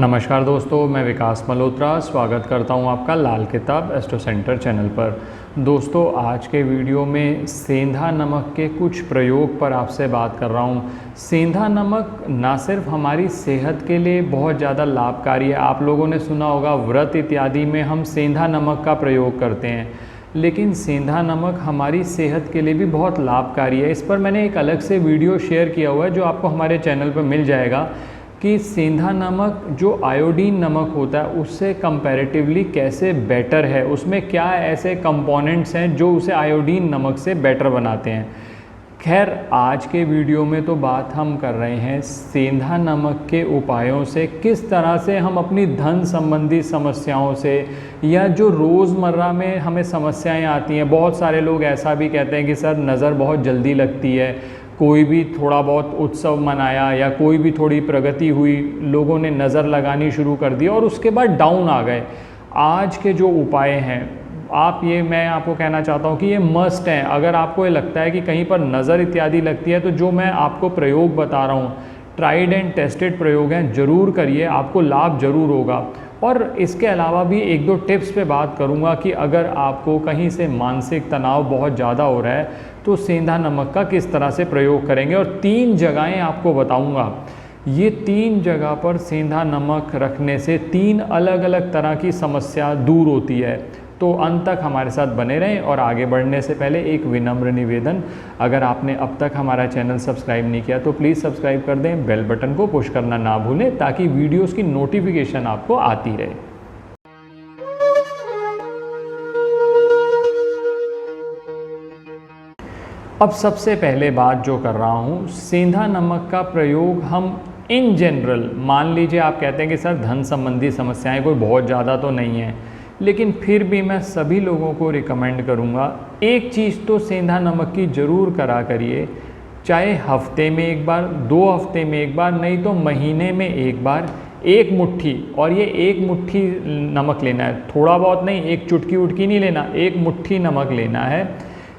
नमस्कार दोस्तों, मैं विकास मल्होत्रा स्वागत करता हूं आपका लाल किताब एस्ट्रो सेंटर चैनल पर। दोस्तों, आज के वीडियो में सेंधा नमक के कुछ प्रयोग पर आपसे बात कर रहा हूं। सेंधा नमक ना सिर्फ हमारी सेहत के लिए बहुत ज़्यादा लाभकारी है, आप लोगों ने सुना होगा व्रत इत्यादि में हम सेंधा नमक का प्रयोग करते हैं, लेकिन सेंधा नमक हमारी सेहत के लिए भी बहुत लाभकारी है। इस पर मैंने एक अलग से वीडियो शेयर किया हुआ है जो आपको हमारे चैनल पर मिल जाएगा कि सेंधा नमक जो आयोडीन नमक होता है उससे कंपैरेटिवली कैसे बेटर है, उसमें क्या ऐसे कंपोनेंट्स हैं जो उसे आयोडीन नमक से बेटर बनाते हैं। खैर, आज के वीडियो में तो बात हम कर रहे हैं सेंधा नमक के उपायों से, किस तरह से हम अपनी धन संबंधी समस्याओं से या जो रोज़मर्रा में हमें समस्याएं आती हैं। बहुत सारे लोग ऐसा भी कहते हैं कि सर नज़र बहुत जल्दी लगती है, कोई भी थोड़ा बहुत उत्सव मनाया या कोई भी थोड़ी प्रगति हुई, लोगों ने नज़र लगानी शुरू कर दी और उसके बाद डाउन आ गए। आज के जो उपाय हैं मैं आपको कहना चाहता हूँ कि ये मस्ट हैं। अगर आपको ये लगता है कि कहीं पर नज़र इत्यादि लगती है तो जो मैं आपको प्रयोग बता रहा हूँ ट्राइड एंड टेस्टेड प्रयोग हैं, ज़रूर करिए, आपको लाभ ज़रूर होगा। और इसके अलावा भी एक दो टिप्स पे बात करूँगा कि अगर आपको कहीं से मानसिक तनाव बहुत ज़्यादा हो रहा है तो सेंधा नमक का किस तरह से प्रयोग करेंगे, और 3 जगहें आपको बताऊँगा। ये 3 जगह पर सेंधा नमक रखने से 3 अलग अलग तरह की समस्या दूर होती है। तो अंत तक हमारे साथ बने रहें। और आगे बढ़ने से पहले एक विनम्र निवेदन, अगर आपने अब तक हमारा चैनल सब्सक्राइब नहीं किया तो प्लीज़ सब्सक्राइब कर दें, बेल बटन को पुश करना ना भूलें ताकि वीडियोस की नोटिफिकेशन आपको आती रहे। अब सबसे पहले बात जो कर रहा हूँ, सेंधा नमक का प्रयोग हम इन जनरल, मान लीजिए आप कहते हैं कि सर धन संबंधी समस्याएं कोई बहुत ज़्यादा तो नहीं है, लेकिन फिर भी मैं सभी लोगों को रिकमेंड करूंगा, एक चीज़ तो सेंधा नमक की ज़रूर करा करिए, चाहे हफ्ते में एक बार, 2 हफ्ते में एक बार, नहीं तो महीने में एक बार, 1 मुट्ठी। और ये 1 मुट्ठी नमक लेना है, थोड़ा बहुत नहीं, एक चुटकी उटकी नहीं लेना, 1 मुट्ठी नमक लेना है।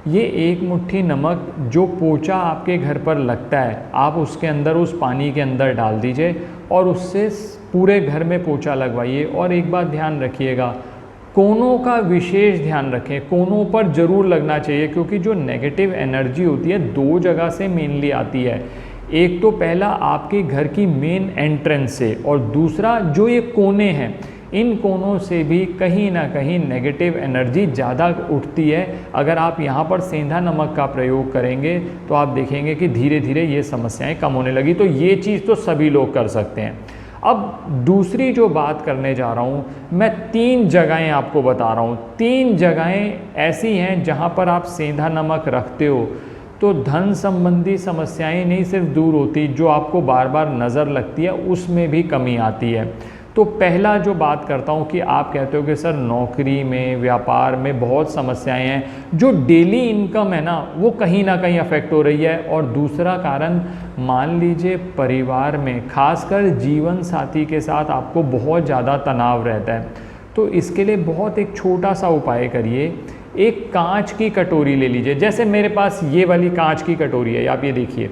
ये 1 मुट्ठी नमक जो पोंछा आपके घर पर लगता है, आप उसके अंदर, उस पानी के अंदर डाल दीजिए और उससे पूरे घर में पोंछा लगवाइए। और एक बात ध्यान रखिएगा, कोनों का विशेष ध्यान रखें, कोनों पर ज़रूर लगना चाहिए, क्योंकि जो नेगेटिव एनर्जी होती है 2 जगह से मेनली आती है। एक तो पहला आपके घर की मेन एंट्रेंस से, और दूसरा जो ये कोने हैं, इन कोनों से भी कहीं ना कहीं नेगेटिव एनर्जी ज़्यादा उठती है। अगर आप यहाँ पर सेंधा नमक का प्रयोग करेंगे तो आप देखेंगे कि धीरे धीरे ये समस्याएं कम होने लगी। तो ये चीज़ तो सभी लोग कर सकते हैं। अब दूसरी जो बात करने जा रहा हूँ, मैं 3 जगहें आपको बता रहा हूँ। 3 जगहें ऐसी हैं जहाँ पर आप सेंधा नमक रखते हो तो धन संबंधी समस्याएं नहीं सिर्फ दूर होती, जो आपको बार बार नज़र लगती है उसमें भी कमी आती है। तो पहला जो बात करता हूँ कि आप कहते हो कि सर नौकरी में, व्यापार में बहुत समस्याएं हैं, जो डेली इनकम है ना वो कहीं ना कहीं अफेक्ट हो रही है। और दूसरा कारण, मान लीजिए परिवार में, खासकर जीवन साथी के साथ आपको बहुत ज़्यादा तनाव रहता है, तो इसके लिए बहुत एक छोटा सा उपाय करिए। एक कांच की कटोरी ले लीजिए, जैसे मेरे पास ये वाली कांच की कटोरी है, आप ये देखिए,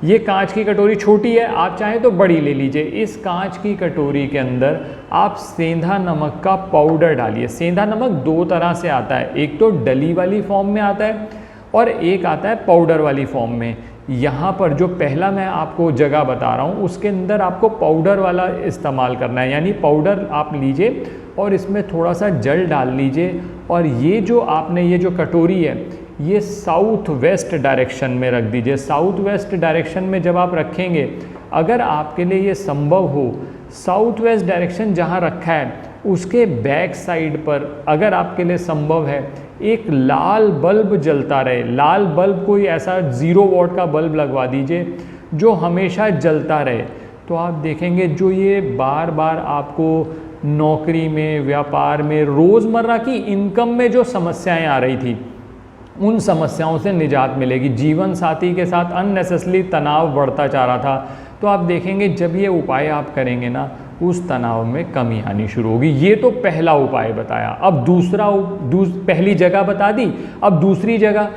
ये कांच की कटोरी छोटी है, आप चाहें तो बड़ी ले लीजिए। इस कांच की कटोरी के अंदर आप सेंधा नमक का पाउडर डालिए। सेंधा नमक 2 तरह से आता है, एक तो डली वाली फॉर्म में आता है और एक आता है पाउडर वाली फॉर्म में। यहाँ पर जो पहला मैं आपको जगह बता रहा हूँ उसके अंदर आपको पाउडर वाला इस्तेमाल करना है, यानी पाउडर आप लीजिए और इसमें थोड़ा सा जल डाल लीजिए। और ये जो आपने, ये जो कटोरी है, ये साउथ वेस्ट डायरेक्शन में रख दीजिए। साउथ वेस्ट डायरेक्शन में जब आप रखेंगे, अगर आपके लिए ये संभव हो, साउथ वेस्ट डायरेक्शन जहाँ रखा है उसके बैक साइड पर अगर आपके लिए संभव है, एक लाल बल्ब जलता रहे। लाल बल्ब कोई ऐसा 0 वॉट का बल्ब लगवा दीजिए जो हमेशा जलता रहे। तो आप देखेंगे जो ये बार बार आपको नौकरी में, व्यापार में, रोज़मर्रा की इनकम में जो समस्याएं आ रही थी, उन समस्याओं से निजात मिलेगी। जीवन साथी के साथ अननेसेसरी तनाव बढ़ता जा रहा था, तो आप देखेंगे जब ये उपाय आप करेंगे ना, उस तनाव में कमी आनी शुरू होगी। ये तो पहला उपाय बताया। अब दूसरा, पहली जगह बता दी, अब दूसरी जगह,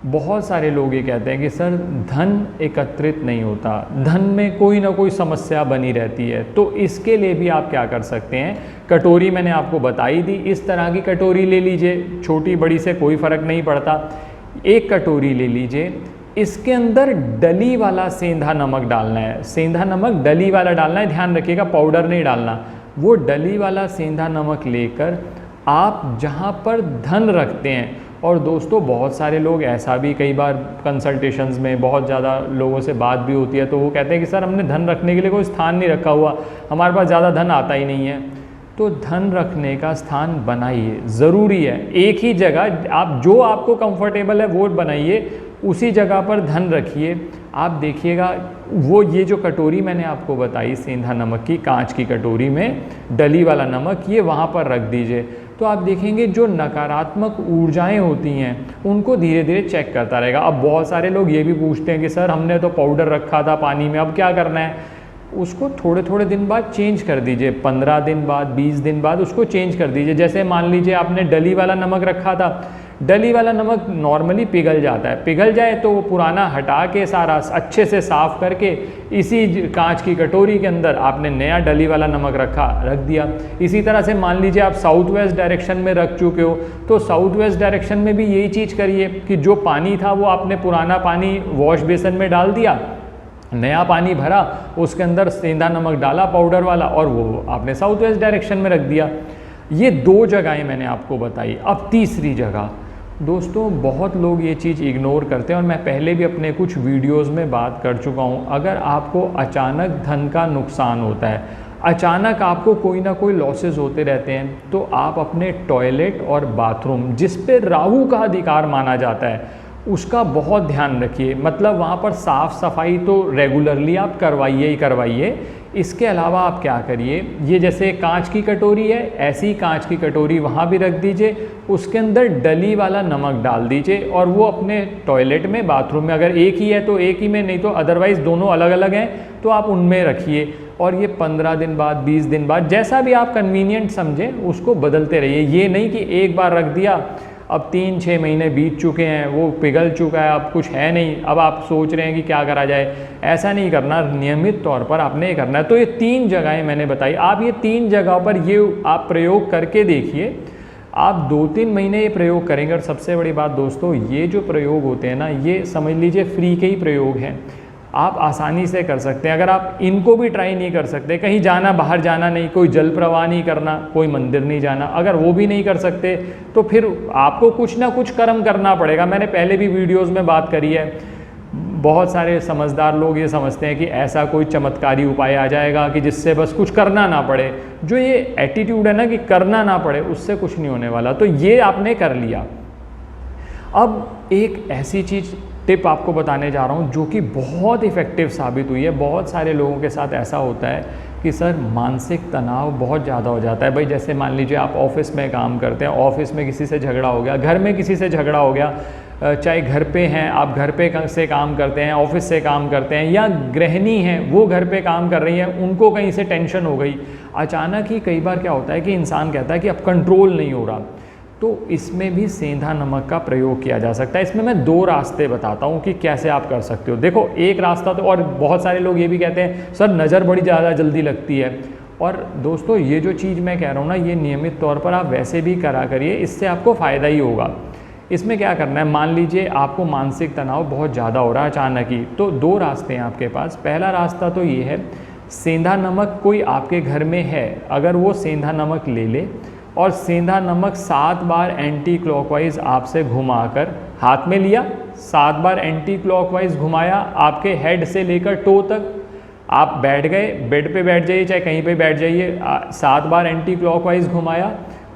बहुत सारे लोग ये कहते हैं कि सर धन एकत्रित नहीं होता, धन में कोई ना कोई समस्या बनी रहती है। तो इसके लिए भी आप क्या कर सकते हैं, कटोरी मैंने आपको बताई दी, इस तरह की कटोरी ले लीजिए, छोटी बड़ी से कोई फ़र्क नहीं पड़ता। एक कटोरी ले लीजिए, इसके अंदर डली वाला सेंधा नमक डालना है। सेंधा नमक डली वाला डालना है, ध्यान रखिएगा, पाउडर नहीं डालना। वो डली वाला सेंधा नमक लेकर आप जहाँ पर धन रखते हैं, और दोस्तों बहुत सारे लोग ऐसा भी, कई बार कंसल्टेशंस में बहुत ज़्यादा लोगों से बात भी होती है, तो वो कहते हैं कि सर हमने धन रखने के लिए कोई स्थान नहीं रखा हुआ, हमारे पास ज़्यादा धन आता ही नहीं है। तो धन रखने का स्थान बनाइए, ज़रूरी है। एक ही जगह आप जो आपको कंफर्टेबल है वो बनाइए, उसी जगह पर धन रखिए। आप देखिएगा वो ये जो कटोरी मैंने आपको बताई सेंधा नमक की, कांच की कटोरी में डली वाला नमक, ये वहाँ पर रख दीजिए। तो आप देखेंगे जो नकारात्मक ऊर्जाएं होती हैं उनको धीरे धीरे चेक करता रहेगा। अब बहुत सारे लोग ये भी पूछते हैं कि सर हमने तो पाउडर रखा था पानी में, अब क्या करना है? उसको थोड़े थोड़े दिन बाद चेंज कर दीजिए, 15 दिन बाद, 20 दिन बाद उसको चेंज कर दीजिए। जैसे मान लीजिए आपने डली वाला नमक रखा था, डली वाला नमक नॉर्मली पिघल जाता है, पिघल जाए तो वो पुराना हटा के सारा अच्छे से साफ़ करके इसी कांच की कटोरी के अंदर आपने नया डली वाला नमक रख दिया। इसी तरह से मान लीजिए आप साउथ वेस्ट डायरेक्शन में रख चुके हो, तो साउथ वेस्ट डायरेक्शन में भी यही चीज़ करिए कि जो पानी था वो आपने पुराना पानी वॉश बेसन में डाल दिया, नया पानी भरा, उसके अंदर सेंधा नमक डाला पाउडर वाला, और वो आपने साउथ वेस्ट डायरेक्शन में रख दिया। ये 2 जगहें मैंने आपको बताई। अब तीसरी जगह, दोस्तों बहुत लोग ये चीज़ इग्नोर करते हैं, और मैं पहले भी अपने कुछ वीडियोस में बात कर चुका हूँ। अगर आपको अचानक धन का नुकसान होता है, अचानक आपको कोई ना कोई लॉसेस होते रहते हैं, तो आप अपने टॉयलेट और बाथरूम, जिस पे राहु का अधिकार माना जाता है, उसका बहुत ध्यान रखिए। मतलब वहाँ पर साफ़ सफाई तो रेगुलरली आप करवाइए ही करवाइए। इसके अलावा आप क्या करिए, ये जैसे कांच की कटोरी है, ऐसी कांच की कटोरी वहाँ भी रख दीजिए, उसके अंदर डली वाला नमक डाल दीजिए, और वो अपने टॉयलेट में, बाथरूम में, अगर एक ही है तो एक ही में, नहीं तो अदरवाइज़ दोनों अलग अलग हैं तो आप उनमें रखिए। और ये 15 दिन बाद, 20 दिन बाद, जैसा भी आप कन्वीनियंट समझें उसको बदलते रहिए। ये नहीं कि एक बार रख दिया, अब 3-6 महीने बीत चुके हैं, वो पिघल चुका है, अब कुछ है नहीं, अब आप सोच रहे हैं कि क्या करा जाए। ऐसा नहीं करना, नियमित तौर पर आपने ये करना है। तो ये 3 जगहें मैंने बताई, आप ये 3 जगहों पर ये आप प्रयोग करके देखिए। आप 2-3 महीने ये प्रयोग करेंगे। और सबसे बड़ी बात दोस्तों, ये जो प्रयोग होते हैं ना, ये समझ लीजिए फ्री के ही प्रयोग हैं, आप आसानी से कर सकते हैं। अगर आप इनको भी ट्राई नहीं कर सकते, कहीं जाना, बाहर जाना नहीं, कोई जल प्रवाह नहीं करना, कोई मंदिर नहीं जाना, अगर वो भी नहीं कर सकते तो फिर आपको कुछ ना कुछ कर्म करना पड़ेगा। मैंने पहले भी वीडियोस में बात करी है। बहुत सारे समझदार लोग ये समझते हैं कि ऐसा कोई चमत्कारी उपाय आ जाएगा कि जिससे बस कुछ करना ना पड़े। जो ये एटीट्यूड है ना कि करना ना पड़े, उससे कुछ नहीं होने वाला। तो ये आपने कर लिया। अब एक ऐसी चीज़, टिप आपको बताने जा रहा हूँ जो कि बहुत इफ़ेक्टिव साबित हुई है। बहुत सारे लोगों के साथ ऐसा होता है कि सर मानसिक तनाव बहुत ज़्यादा हो जाता है। भाई जैसे मान लीजिए आप ऑफिस में काम करते हैं, ऑफिस में किसी से झगड़ा हो गया, घर में किसी से झगड़ा हो गया, चाहे घर पे हैं, आप घर पे से काम करते हैं, ऑफिस से काम करते हैं, या गृहिणी हैं वो घर पे काम कर रही हैं, उनको कहीं से टेंशन हो गई। अचानक ही कई बार क्या होता है कि इंसान कहता है कि अब कंट्रोल नहीं हो रहा, तो इसमें भी सेंधा नमक का प्रयोग किया जा सकता है। इसमें मैं 2 रास्ते बताता हूँ कि कैसे आप कर सकते हो। देखो, एक रास्ता तो, और बहुत सारे लोग ये भी कहते हैं सर नज़र बड़ी ज़्यादा जल्दी लगती है। और दोस्तों ये जो चीज़ मैं कह रहा हूँ ना, ये नियमित तौर पर आप वैसे भी करा करिए, इससे आपको फ़ायदा ही होगा। इसमें क्या करना है, मान लीजिए आपको मानसिक तनाव बहुत ज़्यादा हो रहा है अचानक ही, तो 2 रास्ते हैं आपके पास। पहला रास्ता तो ये है, सेंधा नमक कोई आपके घर में है, अगर वो सेंधा नमक ले ले और सेंधा नमक 7 बार एंटी क्लॉकवाइज आपसे घुमाकर, हाथ में लिया, 7 बार एंटी क्लॉकवाइज घुमाया, आपके हेड से लेकर टो तक, आप बैठ गए, बेड पे बैठ जाइए चाहे कहीं पे बैठ जाइए, 7 बार एंटी क्लॉकवाइज घुमाया।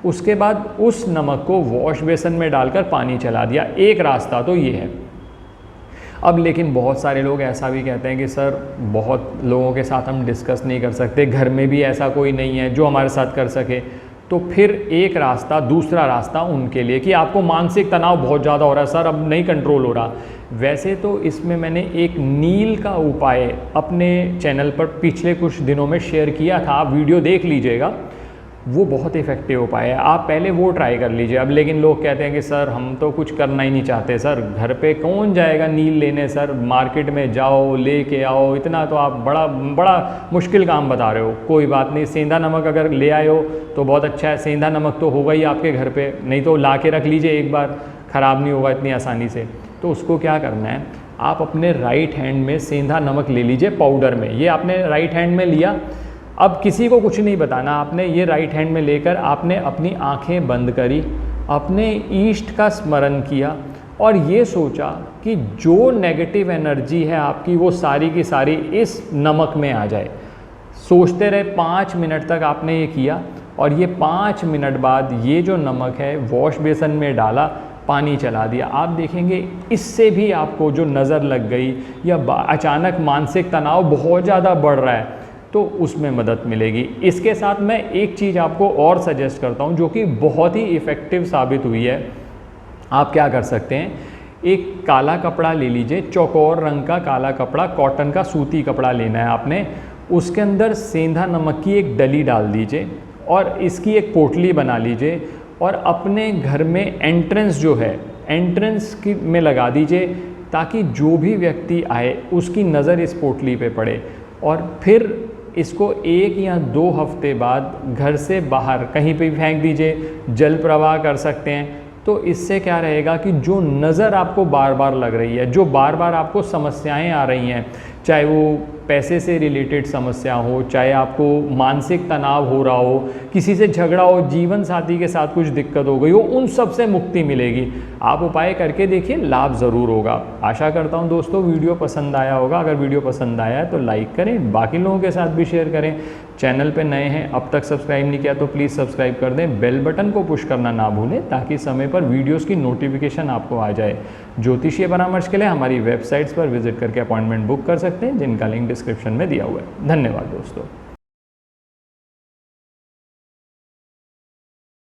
उसके बाद उस नमक को वॉश बेसन में डालकर पानी चला दिया। एक रास्ता तो ये है। अब लेकिन बहुत सारे लोग ऐसा भी कहते हैं कि सर बहुत लोगों के साथ हम डिस्कस नहीं कर सकते, घर में भी ऐसा कोई नहीं है जो हमारे साथ कर सके। तो फिर एक रास्ता, दूसरा रास्ता उनके लिए कि आपको मानसिक तनाव बहुत ज़्यादा हो रहा है, सर अब नहीं कंट्रोल हो रहा। वैसे तो इसमें मैंने एक नील का उपाय अपने चैनल पर पिछले कुछ दिनों में शेयर किया था, आप वीडियो देख लीजिएगा। वो बहुत इफ़ेक्टिव उपाय है, आप पहले वो ट्राई कर लीजिए। अब लेकिन लोग कहते हैं कि सर हम तो कुछ करना ही नहीं चाहते सर, घर पे कौन जाएगा नील लेने सर, मार्केट में जाओ लेके आओ, इतना तो आप बड़ा बड़ा मुश्किल काम बता रहे हो। कोई बात नहीं, सेंधा नमक अगर ले आए हो तो बहुत अच्छा है, सेंधा नमक तो होगा ही आपके घर पे, नहीं तो ला के रख लीजिए एक बार, ख़राब नहीं होगा इतनी आसानी से। तो उसको क्या करना है, आप अपने राइट हैंड में सेंधा नमक ले लीजिए पाउडर में, ये आपने राइट हैंड में लिया। अब किसी को कुछ नहीं बताना, आपने ये राइट हैंड में लेकर आपने अपनी आंखें बंद करी, अपने ईष्ट का स्मरण किया और ये सोचा कि जो नेगेटिव एनर्जी है आपकी वो सारी की सारी इस नमक में आ जाए। सोचते रहे, 5 मिनट तक आपने ये किया और ये 5 मिनट बाद ये जो नमक है वॉश बेसन में डाला, पानी चला दिया। आप देखेंगे इससे भी आपको जो नज़र लग गई या अचानक मानसिक तनाव बहुत ज़्यादा बढ़ रहा है तो उसमें मदद मिलेगी। इसके साथ मैं एक चीज़ आपको और सजेस्ट करता हूँ जो कि बहुत ही इफ़ेक्टिव साबित हुई है। आप क्या कर सकते हैं, एक काला कपड़ा ले लीजिए, चौकोर रंग का काला कपड़ा, कॉटन का सूती कपड़ा लेना है आपने, उसके अंदर सेंधा नमक की एक डली डाल दीजिए और इसकी एक पोटली बना लीजिए और अपने घर में एंट्रेंस जो है एंट्रेंस की में लगा दीजिए ताकि जो भी व्यक्ति आए उसकी नज़र इस पोटली पे पड़े। और फिर इसको 1 या 2 हफ्ते बाद घर से बाहर कहीं पे भी फेंक दीजिए, जल प्रवाह कर सकते हैं। तो इससे क्या रहेगा कि जो नज़र आपको बार बार लग रही है, जो बार बार आपको समस्याएं आ रही हैं, चाहे वो पैसे से रिलेटेड समस्या हो, चाहे आपको मानसिक तनाव हो रहा हो, किसी से झगड़ा हो, जीवन साथी के साथ कुछ दिक्कत हो गई हो, उन सब से मुक्ति मिलेगी। आप उपाय करके देखिए, लाभ ज़रूर होगा। आशा करता हूँ दोस्तों वीडियो पसंद आया होगा। अगर वीडियो पसंद आया है तो लाइक करें, बाकी लोगों के साथ भी शेयर करें। चैनल पे नए हैं, अब तक सब्सक्राइब नहीं किया तो प्लीज़ सब्सक्राइब कर दें, बेल बटन को पुश करना ना भूलें ताकि समय पर वीडियोस की नोटिफिकेशन आपको आ जाए। ज्योतिषीय परामर्श के लिए हमारी वेबसाइट्स पर विजिट करके अपॉइंटमेंट बुक कर सकते हैं, जिनका लिंक डिस्क्रिप्शन में दिया हुआ है। धन्यवाद दोस्तों।